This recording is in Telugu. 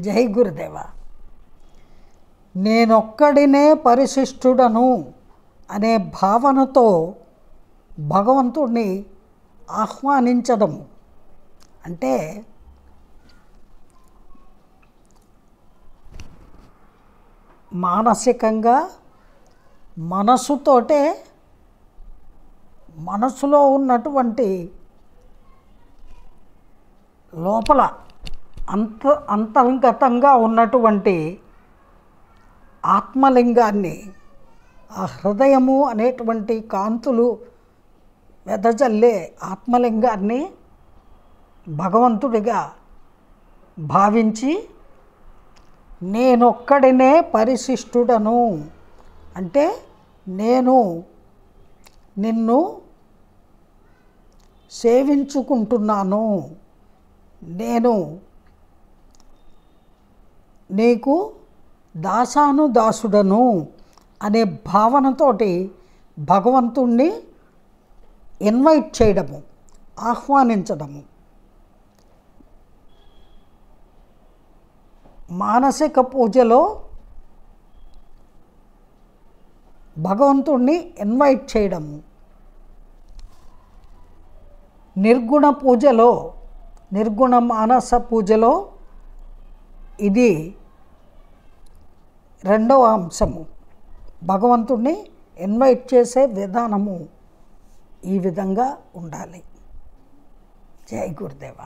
జై గురుదేవ. నేనొక్కడినే పరిశిష్టుడను అనే భావనతో భగవంతుడిని ఆహ్వానించడం అంటే మానసికంగా మనసుతోటే మనసులో ఉన్నటువంటి లోపల అంతర్గతంగా ఉన్నటువంటి ఆత్మలింగాన్ని, ఆ హృదయము అనేటువంటి కాంతులు వెదజల్లే ఆత్మలింగాన్ని భగవంతుడిగా భావించి నేనొక్కడినే పరిశిష్టుడను అంటే నేను నిన్ను సేవించుకుంటున్నాను, నేను నీకు దాసానుదాసుడను అనే భావనతోటి భగవంతుణ్ణి ఇన్వైట్ చేయడము, ఆహ్వానించడము. మానసిక పూజలో భగవంతుణ్ణి ఇన్వైట్ చేయడము, నిర్గుణ పూజలో, నిర్గుణ మానస పూజలో ఇది రెండవ అంశము. భగవంతుణ్ణి ఇన్వైట్ చేసే విధానము ఈ విధంగా ఉండాలి. జై గురుదేవ.